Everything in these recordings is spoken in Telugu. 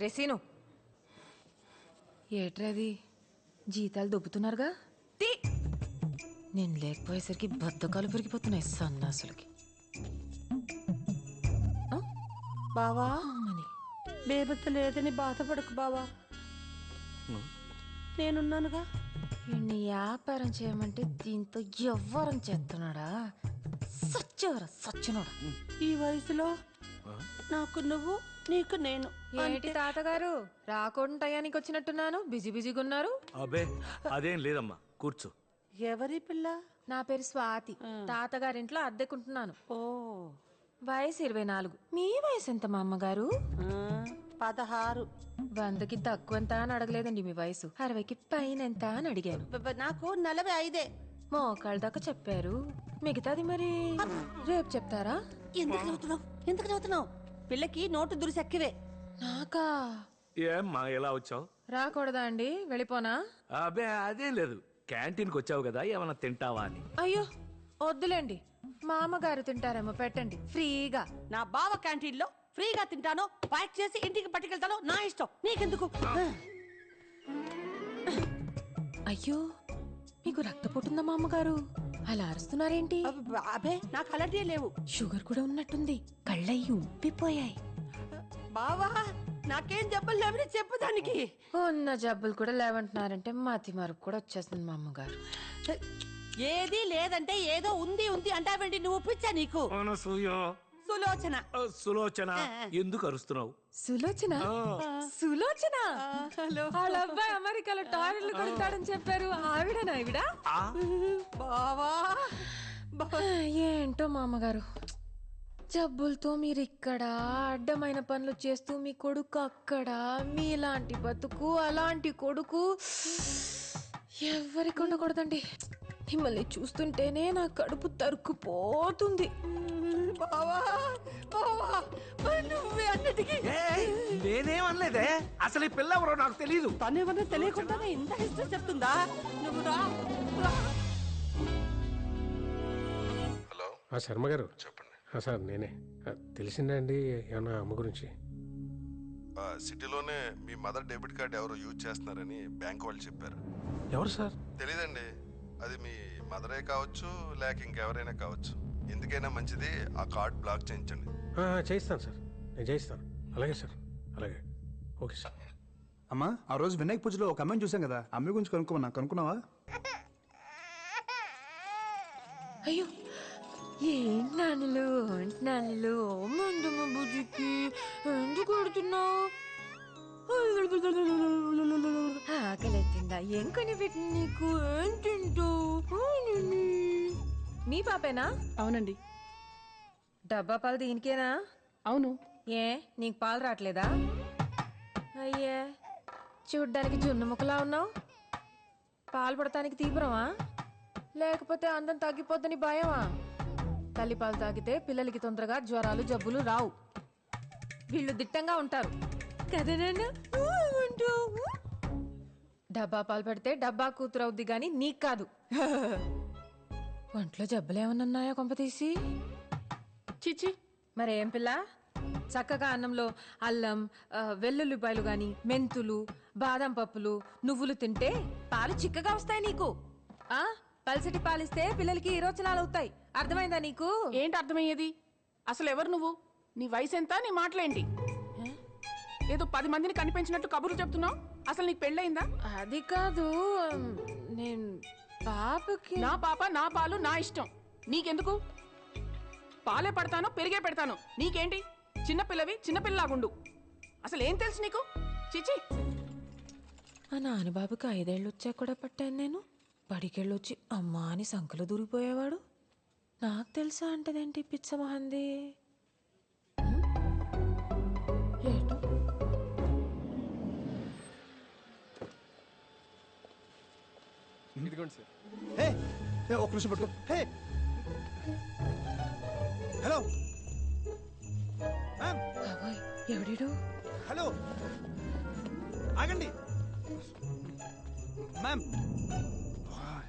రెసీను ఏట్రది జీతాలు దొబ్బుతున్నారుగా తీ నేను లేకపోయేసరికి బద్దకాలు పెరిగిపోతున్నాయి సన్నాసులకి. బావా అమ్మని బేబత్త లేదని బాధపడకు బావా, నేనున్నానుగా. వీడిని వ్యాపారం చేయమంటే దీంతో ఎవ్వరం చేస్తున్నాడా? సచ్చినోడా. ఈ వయసులో నాకు నువ్వు, నీకు నేను. ఏంటి తాతగారు రాకుండా టయానికి వచ్చినట్టున్నాను? బిజీ బిజీగా ఉన్నారు. అబే అదేం లేదమ్మా, కూర్చో. ఎవరి పిల్ల? నా పేరు స్వాతి, తాతగారింట్లో అద్దెకుంటున్నాను. ఓ, వయసు 24. మీ వయసు ఎంత మా అమ్మగారు? 16. 100కి తక్కువ ఎంత అని అడగలేదండి మీ వయసు. 60కి పైన ఎంత అని అడిగాను. నాకు 45. మోకాళ్ళ దాకా చెప్పారు, మిగతాది మరి రేపు చెప్తారా? ఎందుకు చదువుతున్నావు? పిల్లకి నోటు దురిసెక్కివే. నాకా? ఏమ్మా ఎలా వచ్చావు? రాకూడదా అండి, వెళ్ళిపోనా? అబే అదేం లేదు, క్యాంటీన్కి వచ్చావు కదా, ఏమన్నా తింటావా అని. అయ్యో వద్దులేండి, మా అమ్మగారు తింటారేమో, పెట్టండి ఫ్రీగా. నా బావ క్యాంటీన్ లో ఫ్రీగా తింటాను, ప్యాక్ చేసి ఇంటికి పట్టుకెళ్తాను, నా ఇష్టం, నీకెందుకు? అయ్యో మీకు రక్తపోటుందా మా అమ్మగారు? అలా అరుస్తున్నారేంటి? అబే నాకు అలర్జీ లేవు. షుగర్ కూడా ఉన్నట్టుంది, కళ్ళయ్యి ఉబ్బిపోయాయి. బావా నాకేం జబ్బులు లేవని చెప్పు దానికి. ఉన్న జబ్బులు కూడా లేవంటున్నారంటే మతి మరుపు కూడా వచ్చేస్తుంది మా అమ్మగారు. ఏది లేదంటే ఏదో ఉంది ఉంది అంటావేంటి నువ్వు? పిచ్చా నీకు? సులోచన. సులోచన ఎందుకు అరుస్తున్నావు? సులోచన? సులోచన వాళ్ళ అబ్బాయి అమెరికాలో టాయిలెట్లు కొడతాడని చెప్పారు, ఆవిడనా ఆవిడ? బావా ఏంటో మా అమ్మగారు, జబ్బులతో మీరు ఇక్కడ, అడ్డమైన పనులు చేస్తూ మీ కొడుకు అక్కడ. మీలాంటి బతుకు, అలాంటి కొడుకు ఎవరికి ఉండకూడదండి. మిమ్మల్ని చూస్తుంటేనే నా కడుపు తరుక్కుపోతుంది. నువ్వే అన్నిటికీ. నేనేమనలేదే, అసలు ఈ పిల్ల ఎవరో నాకు తెలియదు. తనేమన్నా తెలియకుండానే ఇంత హిస్టరీ చెప్తుందా? నువ్వు రా. హలో శర్మ గారు చెప్పండి. సార్ నేనే. తెలిసిందా అండి ఏమన్నా అమ్మ గురించి? సిటీలోనే మీ మదర్ డెబిట్ కార్డ్ ఎవరో యూజ్ చేస్తున్నారని బ్యాంక్ వాళ్ళు చెప్పారు. ఎవరు సార్? తెలీదండి, అది మీ మదరే కావచ్చు లేక ఇంకెవరైనా కావచ్చు. ఎందుకైనా మంచిది ఆ కార్డ్ బ్లాక్ చేయించండి. చేయిస్తాను సార్, నేను చేయిస్తాను. అలాగే సార్, అలాగే. Okay sir. అమ్మా ఆ రోజు వినాయక పూజలో ఒక అమ్మాయిని చూసాం కదా, అమ్మాయి గురించి కనుక్కున్నావా? అయ్యో ఏంటి నాన్నలు మందమ్మ బుజ్జికి ఎందుకు కొడుతున్నావు? ఆకలెత్తిందా? ఏం కొని పెట్టి నీకు? ఏం తింటావు? మీ పాపేనా? అవునండి. డబ్బా పాలు దీనికేనా? అవును. ఏ నీకు పాలు రావట్లేదా? అయ్యే చూడ్డానికి జున్ను ముక్కలా ఉన్నావు. పాలు పడటానికి తీవ్రమా, లేకపోతే అందం తగ్గిపోద్దని భయమా? తల్లిపాలు తాగితే పిల్లలకి తొందరగా జ్వరాలు జబ్బులు రావు, వీళ్ళు దిట్టంగా ఉంటారు కదేనా? డబ్బా పాలు పెడితే డబ్బా కూతురు అవుద్ది గాని నీకు కాదు. ఒంట్లో జబ్బులేమన్నాయో కొంపతీసి? చిచి మరేం పిల్ల, చక్కగా అన్నంలో అల్లం, వెల్లుల్లిపాయలు గాని, మెంతులు, బాదం పప్పులు, నువ్వులు తింటే పాలు చిక్కగా వస్తాయి నీకు. ఆ పల్సటి పాలిస్తే పిల్లలకి విరోచనాలు అవుతాయి. అర్థమైందా నీకు? ఏంటి అర్థమయ్యేది? అసలు ఎవరు నువ్వు? నీ వయసు ఎంత? నీ మాటలేంటి? ఏదో 10 మందిని కనిపించినట్టు కబుర్లు చెప్తున్నావు. అసలు నీకు పెళ్ళయిందా? అది కాదు, నేను పాపకి. నా పాప నా పాలు నా ఇష్టం, నీకెందుకు? పాలే పడతాను, పెరిగే పెడతాను, నీకేంటి? చిన్నపిల్లవి చిన్నపిల్లలాగుండు. అసలు ఏం తెలుసు నీకు? చిచి. మా నాన్నబాబుకి 5 ఏళ్ళు వచ్చాక కూడా పట్టాను నేను. బడికెళ్ళొచ్చి అమ్మా అని సంకలు దూరిపోయేవాడు. నాకు తెలుసా అంటదేంటి పిచ్చమహంది? ఏటో ఇదిగోండి సార్. ఒక్క నిమిషం పట్టుకో. హలో బాబోయ్, ఎవడీడు? హలో ఆగండి మ్యామ్.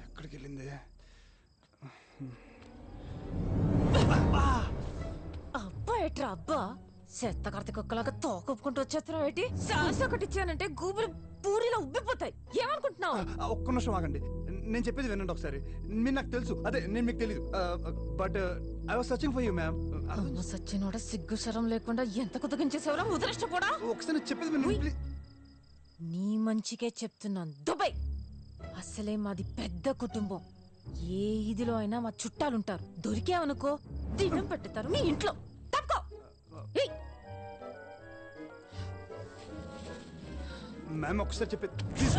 ఎక్కడికి వెళ్ళింది? అబ్బా ఎట్రా అబ్బా, చెత్త కర్త కుక్కలాగా తోకొప్పుకుంటూ వచ్చేస్తున్నావు ఏంటి? శ్వాస ఒకటి ఇచ్చానంటే గూబులు పూరిలో ఉబ్బిపోతాయి. ఏమనుకుంటున్నావు? ఒక్క నిమిషం ఆగండి, నేను చెప్పేది వినండి ఒకసారి. మీరు నాకు తెలుసు, అదే నేను మీకు తెలియదు. But I was searching for you ma'am. అమ్మ సచ్చినోడ సిగ్గు శరం లేకుండా ఎంత కుదగించేసేవరా ముదరష్ట కూడా. ఒకసారి నేను చెప్పేది వినండి ప్లీజ్. నీ మంచికే చెప్తున్నాను. దుబాయ్ అసలే మాది పెద్ద కుటుంబం. ఏ ఇదిలో అయినా మా చుట్టాలుంటారు. దొరికావనుకో దినం పెట్టుతారు మీ ఇంట్లో. తప్పుకో. ఏయ్, మ్యామ్ ఒకసారి చెప్పేది ప్లీజ్.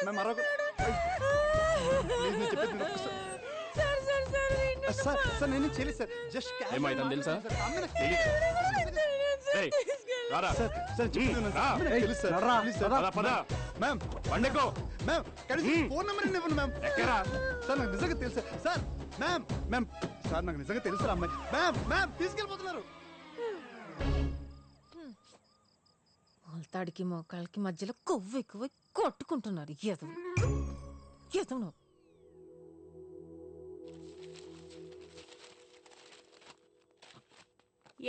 మ్యామ్ మరొక ప్లీజ్ నేను చెప్పేది వినండి ఒకసారి. సార్ సార్ నేను చేయలేదు సార్, జస్ట్ ఏమైందని తెలుసా? ఏయ్, రారా. సార్ సార్ చెప్పేది వినండి సార్. నాకు తెలుసు సార్. Please sir. పద, పద. మ్యామ్ పండుకో. మ్యామ్ కనీసం ఫోన్ నెంబర్ ఇవ్వండి మ్యామ్. ఎక్కరా? సార్ నాకు నిజంగా తెలుసు సార్. మ్యామ్ మ్యామ్ సార్ నాకు నిజంగా తెలుసు అమ్మాయి. Ma'am ma'am తీసుకెళ్ళిపోతున్నారు. మొలతాడికి మోకాళ్ళకి మధ్యలో కొవ్వు ఎక్కువ కొట్టుకుంటున్నారు. ఎదవు ఎదవు.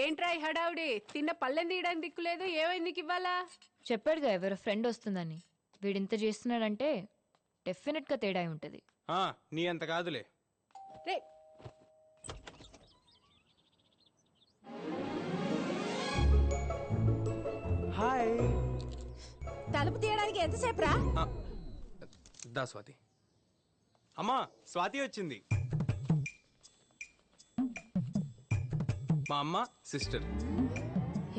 ఏంట్రా ఈ హడావుడి? తిన్న పళ్ళెం తీయడానికి దిక్కులేదు. ఏమైంది నీకు ఇవ్వాలా? చెప్పాడుగా ఎవరో ఫ్రెండ్ వస్తుందని. వీడింత చేస్తున్నాడంటే డెఫినెట్ గా తేడా అయి ఉంటది. నీ అంత కాదులే. రే హాయ్. తలుపు తీయడానికి ఎంతసేపు రా? దా స్వాతి. అమ్మా స్వాతి వచ్చింది. మా అమ్మ సిస్టర్.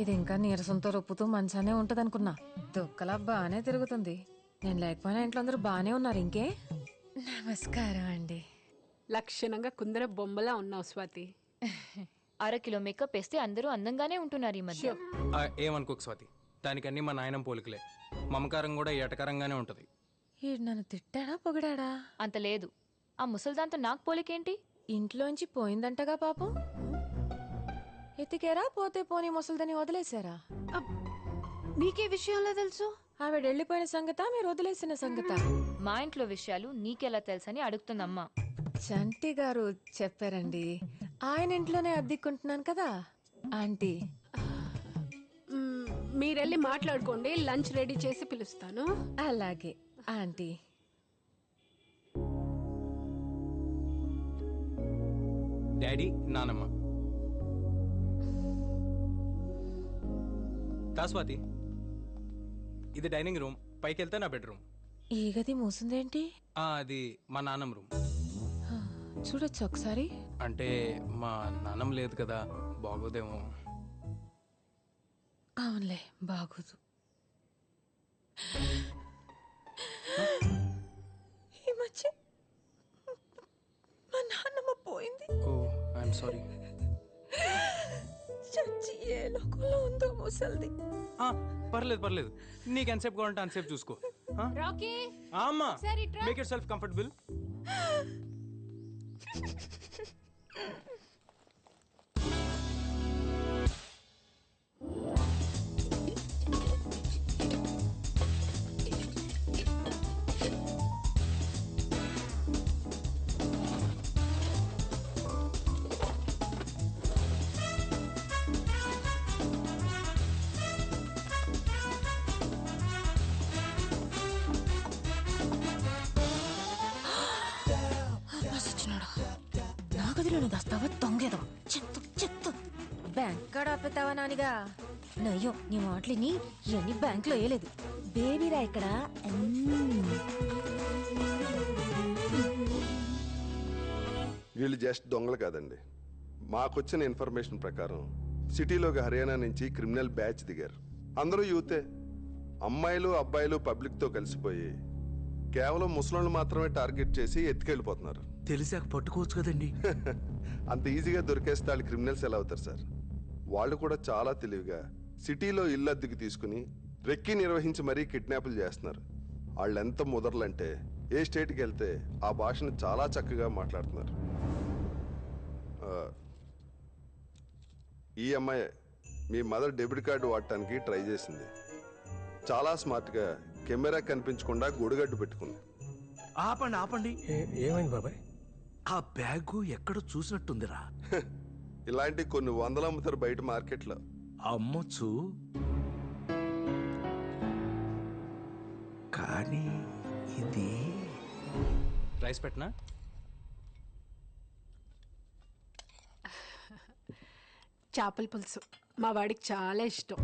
ఇది ఇంకా నీరసంతో రొప్పుతూ మంచానే ఉంటదనుకున్నా. దుక్కలా బానే తిరుగుతుంది. నేను లేకపోయినా ఇంట్లో అందరూ బానే ఉన్నారు. ఇంకే నమస్కారం అండి. లక్షణంగా కుందర బొమ్మలా ఉన్నావు స్వాతి. 1/2 కిలో మేకప్ వేస్తే అందరూ అందంగానే ఉంటున్నారు ఈ మధ్య. ఏమనుకోకు స్వాతి, దానికన్నీ మా నాయనం పోలికలే. మమకారం కూడా ఎటకరంగానే ఉంటది. ఈడు నన్ను తిట్టాడా పొగిడాడా? అంత లేదు. ఆ ముసల్దాంతో నాకు పోలికేంటి? ఇంట్లోంచి పోయిందంటగా పాపం. ఎతికేరా? పోతే పోనీ ముసలిదని వదిలేశారా? నీకే విషయంలో తెలుసు? ఆవిడ వెళ్ళిపోయిన సంగత, మీరు వదిలేసిన సంగత? మా ఇంట్లో విషయాలు నీకెలా తెలుసని అడుగుతుందమ్మా. చంటి గారు చెప్పారండి. ఆయన ఇంట్లోనే అద్దెకుంటున్నాను కదా ఆంటీ. మీరెళ్ళి మాట్లాడుకోండి, లంచ్ రెడీ చేసి పిలుస్తాను. అలాగే ఆంటీ. డాడీ, నానమ్మ. దా స్వాతి, ఇది డైనింగ్ రూమ్. పైకి వెళ్తే నా బెడ్రూమ్. ఈ గది మూసిందేంటి? అది మా నాన్నమ్మ రూమ్. చూడొచ్చు ఒకసారి. అంటే మా నాన్నమ్మ లేదు కదా, బాగోదేమో. అవునులే, బాగోదు. ఈ మధ్య మా నాన్నమ్మ పోయింది. ఓ ఐఎమ్ సారీ. చచ్చి ఏ లోకంలో ఉందో ముసల్ది. పర్లేదు పర్లేదు, నీకు ఎంతసేపు కావాలంటే అంతసేపు చూసుకో. రాకీ అమ్మా, మేక్ యువర్ సెల్ఫ్ కంఫర్టబుల్. నా గదిలోనే దాస్తావా దొంగేదో? చెత్త చెత్త. బ్యాంక్ కాడ ఆపేతావా నానిగా? నయ్యో, నీ మాటలిని ఇవన్నీ బ్యాంక్ లో వేయలేదు. బేబీరా ఇక్కడ. వీళ్ళు జస్ట్ దొంగలు కాదండి. మాకొచ్చిన ఇన్ఫర్మేషన్ ప్రకారం సిటీలోకి హర్యానా నుంచి క్రిమినల్ బ్యాచ్ దిగారు. అందరూ యూతే. అమ్మాయిలు అబ్బాయిలు పబ్లిక్తో కలిసిపోయి కేవలం ముసలోళ్ళు మాత్రమే టార్గెట్ చేసి ఎత్తుకెళ్ళిపోతున్నారు. తెలిసాక పట్టుకోవచ్చు కదండి. అంత ఈజీగా దొరికేస్తే వాళ్ళు క్రిమినల్స్ ఎలా అవుతారు సార్? వాళ్ళు కూడా చాలా తెలివిగా సిటీలో ఇల్లు అద్దెకి తీసుకుని రెక్కి నిర్వహించి మరీ కిడ్నాపులు చేస్తున్నారు. వాళ్ళు ఎంత ముదర్లంటే ఏ స్టేట్కి వెళ్తే ఆ భాషను చాలా చక్కగా మాట్లాడుతున్నారు. ఈ అమ్మాయి మీ మదర్ డెబిట్ కార్డు వాడటానికి ట్రై చేసింది. చాలా స్మార్ట్గా కెమెరా కనిపించకుండా గొడుగడ్డు పెట్టుకుంది. ఆపండి ఆపండి. ఏమైంది బాబాయ్? ఆ బ్యాగు ఎక్కడ చూసినట్టుందిరా. ఇలాంటి కొన్ని వందలు అమ్ముతారు బయట మార్కెట్లో. అమ్మొచ్చు, కానీ ఇది రైస్ పెట్టనా? చేపల పులుసు మా వాడికి చాలా ఇష్టం.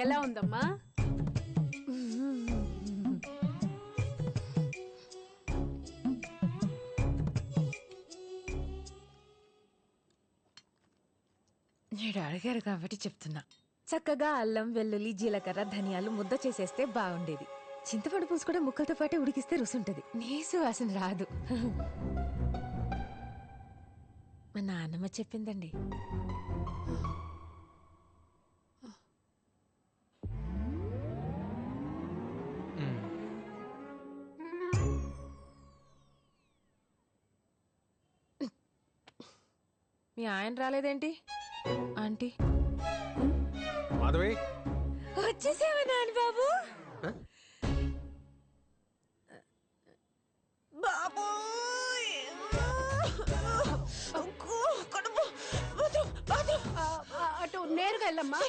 ఎలా ఉందమ్మా? నేను అడిగారు కాబట్టి చెప్తున్నా. చక్కగా అల్లం, వెల్లుల్లి, జీలకర్ర, ధనియాలు ముద్ద చేసేస్తే బాగుండేది. చింతపండు పులుసు కూడా ముక్కలతో పాటే ఉడికిస్తే రుసుంటది, నీసు వాసన రాదు. మా నాన్నమ్మ చెప్పిందండి. మీ ఆయన రాలేదేంటి ఆంటీ? మాధవి, వచ్చేసావా నాన్న బాబు? బాబు అటు నేరుగా వెళ్ళమ్మా.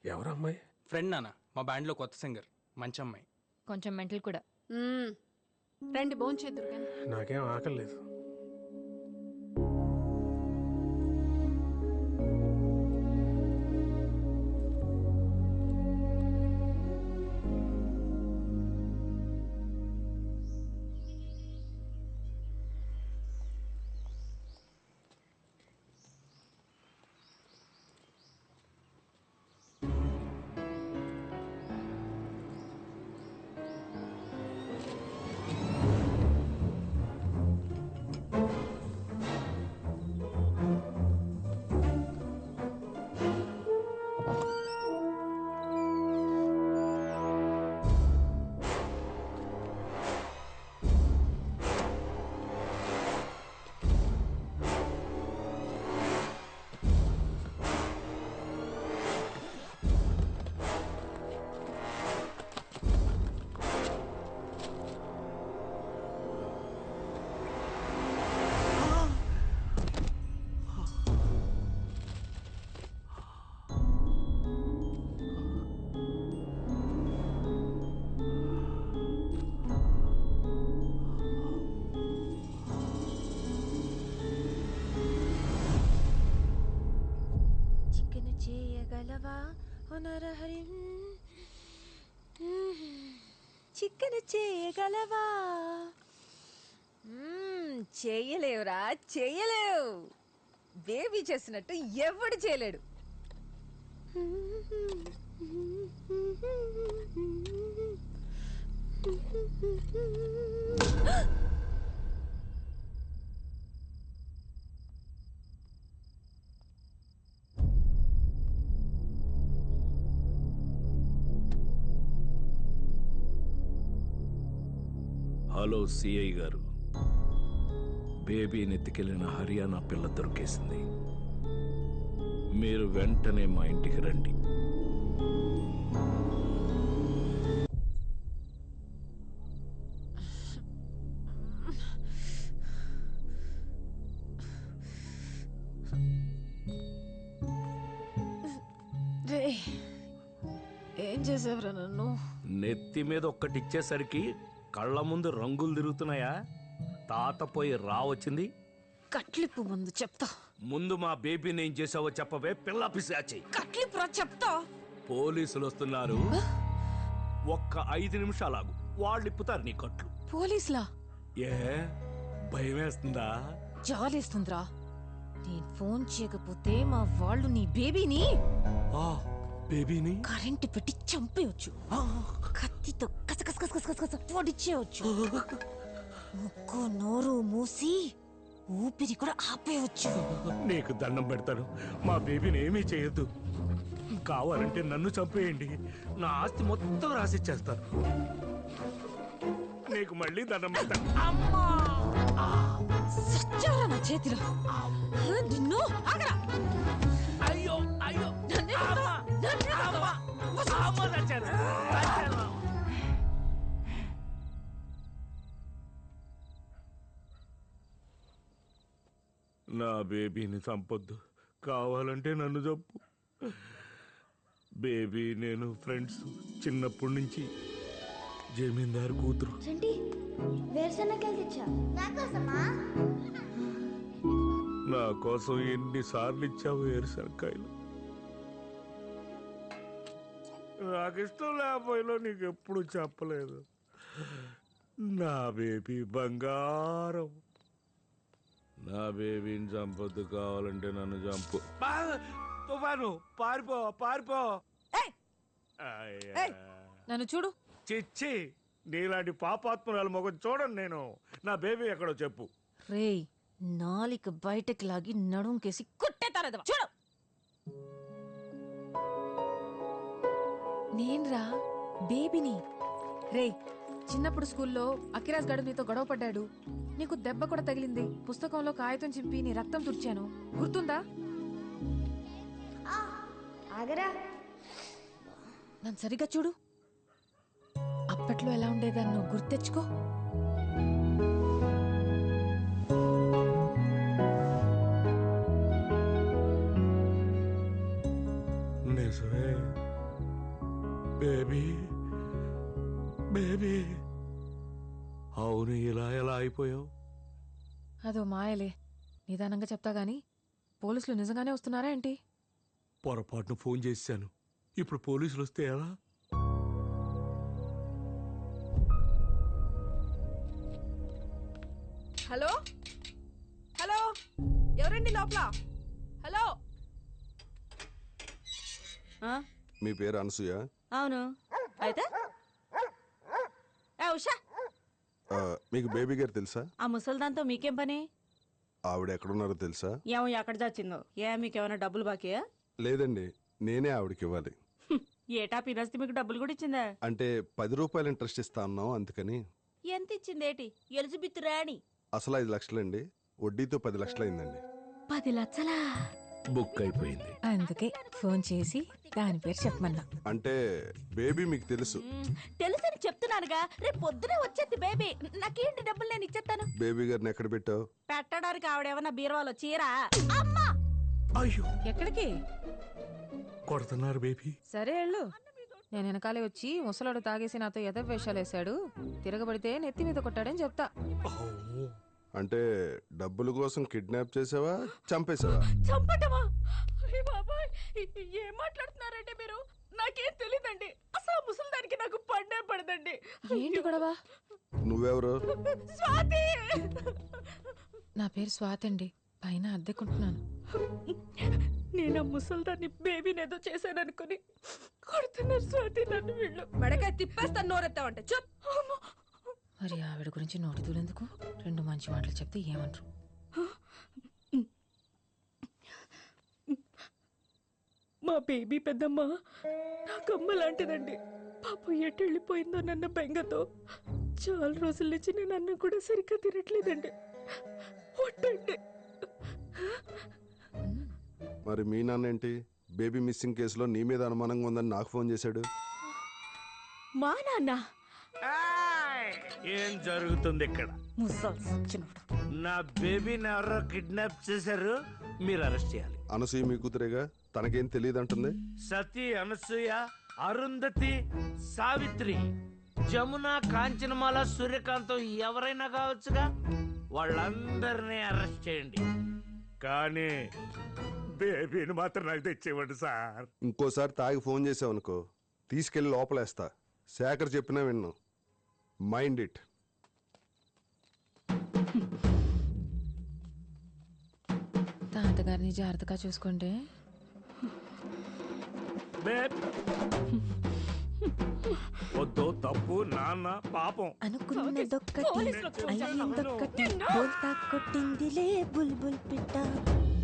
ఎవరు అమ్మాయి? ఫ్రెండ్ నాన్న, మా బ్యాండ్లో కొత్త సింగర్, మంచి అమ్మాయి. కొంచెం మెంటల్ కూడా. రండి భోంచేద్దురు కానీ. నాకేం ఆకలి లేదు. చికెన్ చేయగలవా? చేయలేవురా, చేయలేవు. బేబీ చేసినట్టు ఎవడు చేయలేడు. హలో సిఐ గారు, బేబీని ఎత్తుకెళ్లిన హర్యానా పిల్ల దొరికేసింది. మీరు వెంటనే మా ఇంటికి రండి. ఏం చేసావురా నన్ను? నెత్తి మీద ఒక్కటిచ్చేసరికి కళ్ళ ముందు రంగులు తిరుగుతున్నాయా? తాత పోయి రావచ్చింది. కట్లిప్పు ముందు చెప్తా. ముందు మా బేబీని ఏం చేసావో చెప్పవే పిల్ల పిశాచి. కట్లిప్పు రా చెప్తా. పోలీసులు వస్తున్నారు, ఒక్క 5 నిమిషాలాగు, వాళ్ళు ఇప్పుతారు నీ కట్లు. పోలీసులా? ఏ భయం వేస్తుందా? జాలేస్తుందిరా. నేను ఫోన్ చేయకపోతే మా వాళ్ళు నీ బేబీని బేబీని కరెంటు పెట్టి చంపేయచ్చు. కత్తితో కసకస పొడిచేయచ్చు. ముక్కు నోరు మూసి ఊపిరి కూడా ఆపేయచ్చు. నీకు దండం పెడతాను, మా బేబీని ఏమీ చేయొద్దు. కావాలంటే నన్ను చంపేయండి, నా ఆస్తి మొత్తం రాసిచ్చేస్తాను. నీకు మళ్ళీ దండం పెడతా. సచ్చారా నా చేతిలో నిన్ను ఆగరా. అయ్యో అయ్యో అమ్మా, అమ్మా, అమ్మా, చచ్చాను, చచ్చాను. నా బేబీని చంపొద్దు, కావాలంటే నన్ను చంపు. బేబీ నేను ఫ్రెండ్స్ చిన్నప్పటి నుంచి. జమీందారు కూతురు. నా కోసం ఎన్నిసార్లు ఇచ్చావు వేరుశనక్కాయలు? నాకు ఇష్టం లేకపోయినా నీకు ఎప్పుడు చెప్పలేదు. నా బేబీ బంగారం. నా బేబీని చంపొద్దు, కావాలంటే నన్ను చంపు. తుఫాను పారిపో, పారిపో. నన్ను చూడు. చిచ్చి, నీలాంటి పాపాత్మురాలు మొగం చూడను నేను. నా బేబీ ఎక్కడో చెప్పు. రేయ్, నాలిక బయటకు లాగి నడుంకేసి కుట్టేతారదవా. చూడు, నేన్రా బేబీని. రేయ్, చిన్నప్పుడు స్కూల్లో అఖిరాజ్ గడు నీతో గొడవ పడ్డాడు. నీకు దెబ్బ కూడా తగిలింది. పుస్తకంలో కాగితం చింపి నీ రక్తం తుడిచాను, గుర్తుందా? నన్ను సరిగ్గా చూడు. అప్పట్లో ఎలా ఉండేదాన్ని నువ్వు గుర్తెచ్చుకో. నిజమే బేబీ, బేబీ. అవును, ఇలా ఎలా అయిపోయావు? అదో మాయలే. నిదానంగా చెప్తా గాని పోలీసులు నిజంగానే వస్తున్నారా ఏంటి? పొరపాటును ఫోన్ చేశాను. ఇప్పుడు పోలీసులు వస్తే ఎలా? హలో హలో, ఎవరండి లోపల? హలో. మీ పేరు అనసూయ? అవును. అయితే ఉషా, మీకు బేబీ గారు తెలుసా? ఆ ముసల్దాంతో మీకేం పని? ఆవిడ ఎక్కడున్నారో తెలుసా? ఏమో ఎక్కడ చచ్చిందో. మీకేమైనా డబ్బులు బాకీయా? లేదండి, నేనే ఆవిడకి ఇవ్వాలి. ఏటా పినస్తి మీకు డబ్బులు కూడా ఇచ్చిందా? అంటే 10 రూపాయలు ఇంట్రెస్ట్ ఇస్తా అన్నాం, అందుకని. ఎంత ఇచ్చిందేటి? ఎలిజబెత్ రాణి. అసలు 5 లక్షలండి, వడ్డీతో 10 లక్షలు అయిందండి. 10 లక్షలా? బుక్ అయిపోయింది. అందుకే ఫోన్ చేసి దాని పేరు చెప్పమన్నా. అంటే బేబీ మీకు తెలుసు? తెలుసని చెప్తున్నానుగా. రేపు పొద్దునే వచ్చేది బేబీ. నాకేంటి డబ్బులు నేను ఇచ్చేస్తాను. బేబీ గారిని ఎక్కడ పెట్టావు? పెట్టడానికి ఆవిడేమన్నా బీరువాలో చీరా? అమ్మా, అయ్యో, ఎక్కడికి కొడుతున్నారు బేబీ. సరే వెళ్ళు. నేను వెనకాలే వచ్చి ముసలాడు తాగేసి నాతో ఎదవేషాలు వేశాడు, తిరగబడితే నెత్తి మీద కొట్టాడని చెప్తా. అంటే డబ్బుల కోసం కిడ్నాప్ చేసావా, చంపేసావా? చంపటమా? బాబాయ్, ఏం మాట్లాడుతున్నారండి మీరు? నాకేం తెలీదండి. అసలు ముసలిదానికి నాకు పడ్డే పడదండి. ఏంటి గొడవ? నువ్వెవరు? స్వాతి. నా పేరు స్వాతి అండి, పైన అద్దెకుంటున్నాను. నేను ఆ ముసల్దాన్ని బేబీని ఏదో చేశాననుకుని కొడుతున్నారు స్వాతి నన్ను. వీళ్ళు మెడకాయ తిప్పేస్తాను, నోరెత్తావంటే చెప్. మరి ఆవిడ గురించి నోటి దూలెందుకు? 2 మంచి మాటలు చెప్తే ఏమంటారు? మా బేబీ పెద్దమ్మ నాకమ్మ లాంటిదండి. పాపం ఎటు వెళ్ళిపోయిందో నన్న బెంగతో చాలా రోజుల నుంచి నేను అన్నం కూడా సరిగ్గా తినట్లేదండి. ఒట్టండి. మరి మీ నాన్న ఏంటి బేబీ మిస్సింగ్ కేసులో నీ మీద అనుమానంగా ఉందని నాకు ఫోన్ చేశాడు? మా నాన్న ఏం జరుగుతుంది ఇక్కడ? ముసల్సినోడు. నా బేబీని ఎవరో కిడ్నాప్ చేశారు, మీరు అరెస్ట్ చేయాలి. అనసూయ మీ కూతురేగా, తనకేం తెలియదు అంటుంది. సతీ, అనసూయ, అరుంధతి, సావిత్రి, జమున, కాంచనమాల, సూర్యకాంతం ఎవరైనా కావచ్చుగా. వాళ్ళందరినీ అరెస్ట్ చేయండి, కానీ బేబీని మాత్రం నాకు తెచ్చేవాడు సార్. ఇంకోసారి తాగి ఫోన్ చేసావనుకో, తీసుకెళ్లి లోపలేస్తా. శేఖర్ చెప్పినా విన్ను. Mind it. తాతగారిని జాగ్రత్తగా చూసుకోండి. వద్దు, తప్పు, నాన్న పాపం. అనుకున్నదొక్కటి అయ్యిందొక్కటి, బోల్తా కొట్టిందిలే బుల్బుల్ పిట్ట.